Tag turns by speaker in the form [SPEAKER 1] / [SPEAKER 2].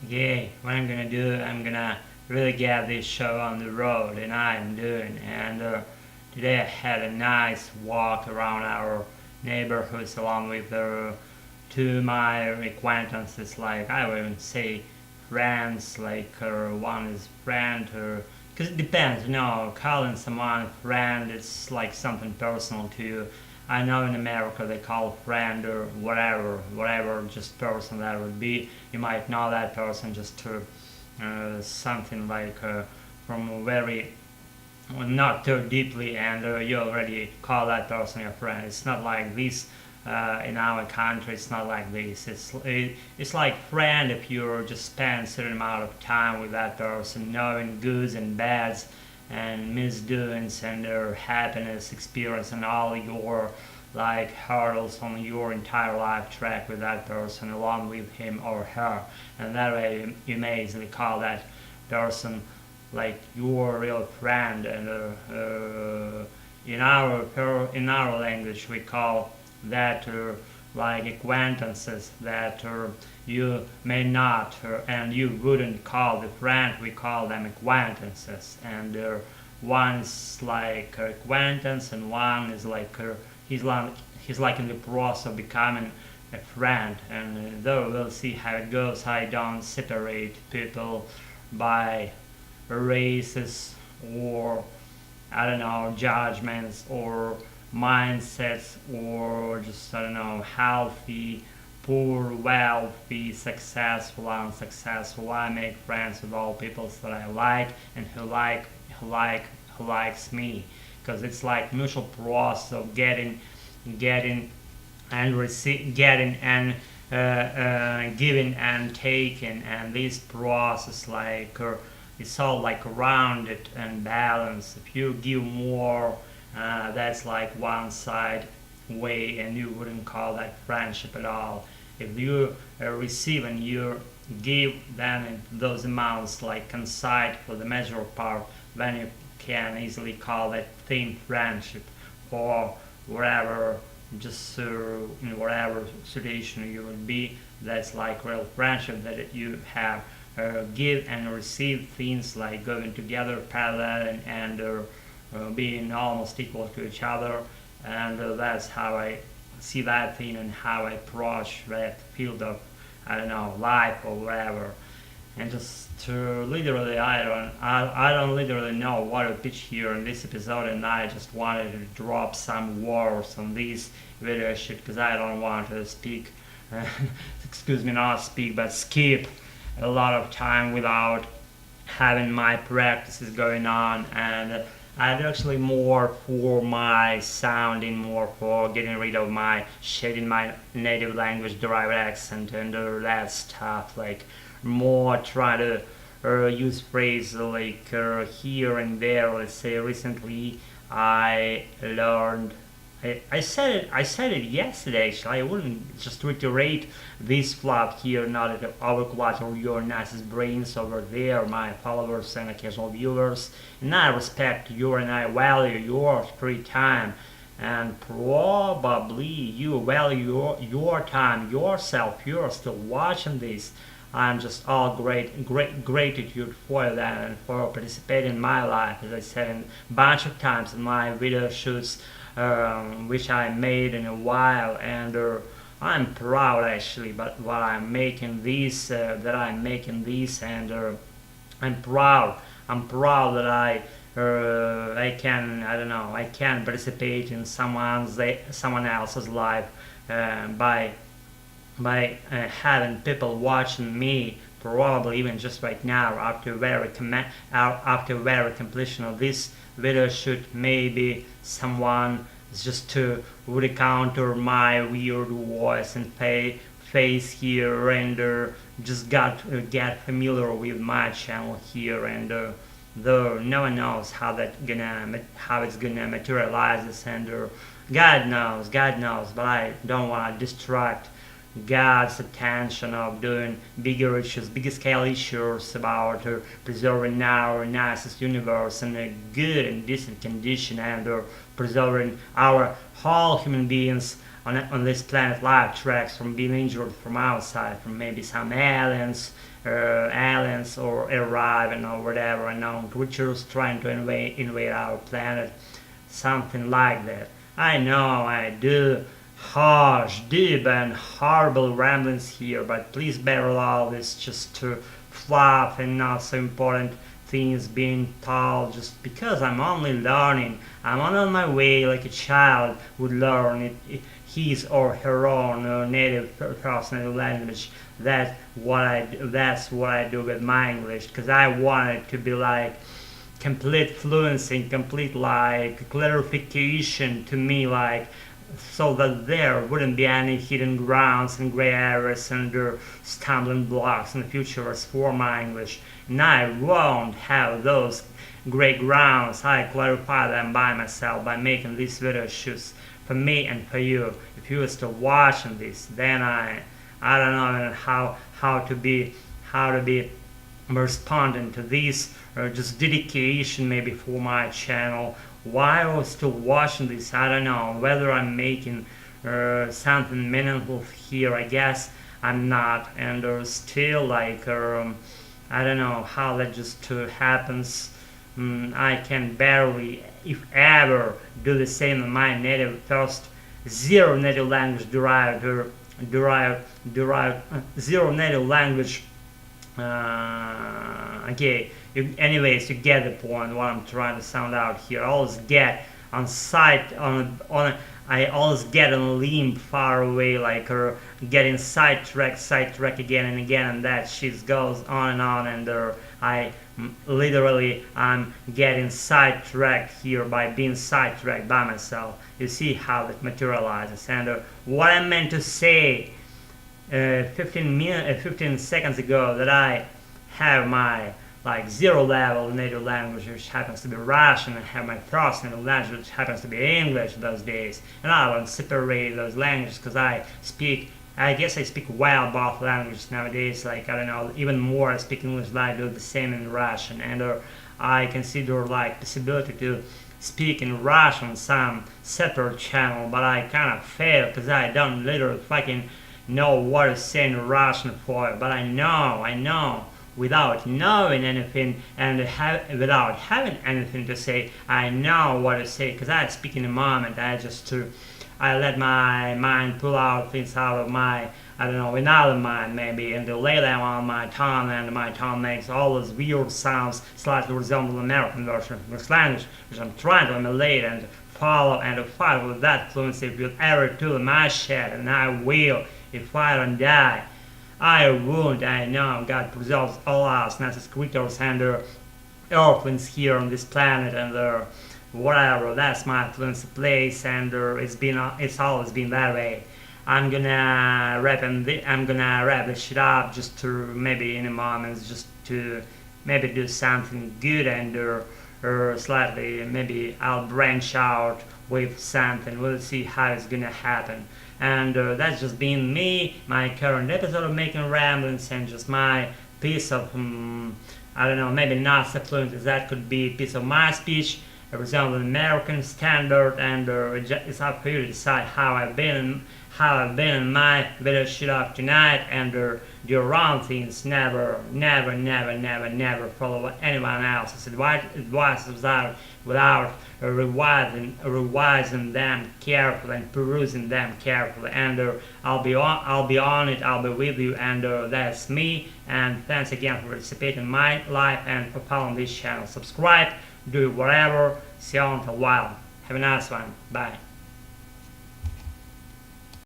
[SPEAKER 1] Yeah, what I'm gonna do, I'm gonna really get this show on the road, and I'm doing. And today I had a nice walk around our neighborhoods along with two my acquaintances. Like I wouldn't say friends, like one is friend, or because it depends. Calling someone friend, it's like something personal to you. I know in America they call friend or whatever, just person that would be. You might know that person just to something like from a very not too deeply, and you already call that person your friend. It's not like this in our country. It's not like this. It's like friend if you just spend a certain amount of time with that person, knowing goods and bads and misdoings and their happiness experience and all your like hurdles on your entire life track with that person along with him or her, and that way you may easily call that person like your real friend. And in our language we call that like acquaintances that you may not and you wouldn't call the friend. We call them acquaintances, and one's like acquaintance and one is like he's like he's like in the process of becoming a friend. And though we'll see how it goes. I don't separate people by races or I don't know judgments or mindsets or just I don't know healthy, poor, wealthy, successful, unsuccessful. I make friends with all people that I like and who likes me, because it's like mutual process of getting and getting and giving and taking, and this process like it's all like rounded and balanced. If you give more, that's like one side way, and you wouldn't call that friendship at all. If you receive and you give, then those amounts like coincide for the measure part, then you can easily call that thin friendship, or whatever, just in whatever situation you would be. That's like real friendship that you have. Give and receive things like going together parallel and being almost equal to each other. And that's how I see that thing and how I approach that field of I don't know life or whatever. And just literally I don't literally know what to pitch here in this episode, and I just wanted to drop some words on this video shit because I don't want to speak excuse me, not speak but skip a lot of time without having my practices going on. And I'm actually more for my sounding, more for getting rid of my shit in my native language derived accent and that stuff, like more try to use phrases like here and there. Let's say recently I learned. I said it yesterday. Actually, I wouldn't just reiterate this flop here. Not at overclutter your nicest brains over there, my followers and occasional viewers. And I respect your and I value your free time, and probably you value your time yourself. You're still watching this. I'm just all gratitude for that and for participating in my life, as I said a bunch of times in my video shoots, which I made in a while. And I'm proud actually, but while I'm making these, that I'm making these, and I'm proud. I'm proud that I can I don't know I can participate in someone else's life by having people watching me, probably even just right now after very completion of this video shoot. Maybe someone is just to would encounter my weird voice and face here, and just get familiar with my channel here. And though no one knows how it's gonna materialize, and God knows, but I don't want to distract God's attention of doing bigger issues, bigger scale issues about preserving our nicest universe in a good and decent condition, and preserving our whole human beings on this planet live tracks from being injured from outside, from maybe some aliens or arriving or whatever, unknown creatures trying to invade our planet, something like that. I know I do harsh, deep and horrible ramblings here, but please bear all this just to fluff and not so important things being told just because I'm only learning. I'm on my way like a child would learn his or her own native personal language. That's what I do with my English, because I want it to be like complete fluency, complete like clarification to me, like so that there wouldn't be any hidden grounds and gray areas and stumbling blocks in the future as for my English. And I won't have those gray grounds. I clarify them by myself by making these video shoots for me and for you. If you are still watching this, then I don't know how to be responding to this, or just dedication maybe for my channel. Why I was still watching this, I don't know. Whether I'm making something meaningful here, I guess I'm not. And still like I don't know how that just happens. I can barely, if ever, do the same in my native first zero native language derived zero native language. Okay, anyways, you get the point what I'm trying to sound out here. I always get on sight I always get on a limb far away, like getting sidetracked again and again, and that shit goes on, and I'm getting sidetracked here by being sidetracked by myself. You see how it materializes. And what I meant to say 15 seconds ago, that I have my like zero level native language, which happens to be Russian, and have my first native language, which happens to be English those days. And I won't separate those languages because I guess I speak well both languages nowadays. Like, I don't know, even more I speak English than I do the same in Russian. And I consider like possibility to speak in Russian some separate channel, but I kind of fail because I don't literally fucking know what to say in Russian for it. But I know without knowing anything and without having anything to say, I know what to say, because I speak in a moment. I let my mind pull out things out of my, I don't know, another mind maybe, and lay them on my tongue, and my tongue makes all those weird sounds slightly resemble the American version of English language, which I'm trying to emulate and follow and to fight with that fluency with every tool in my shed, and I will if I don't die. I won't. I know God preserves all us nicest creatures and earthlings here on this planet, and whatever. That's my fluency place, and it's always been that way. I'm gonna wrap this shit up just to maybe in a moment, just to maybe do something good, and slightly maybe I'll branch out with something. We'll see how it's gonna happen. And that's just been me, my current episode of Making Ramblings, and just my piece of, I don't know, maybe not so fluent as that could be a piece of my speech, resembling American standard, and it's up for you to decide how I've been in my video shoot up tonight, and do your own things. Never follow anyone else's advice without revising them carefully and perusing them carefully. And I'll be on it. I'll be with you, and that's me. And thanks again for participating in my life and for following this channel. Subscribe, do whatever. See you until a while. Have a nice one. Bye.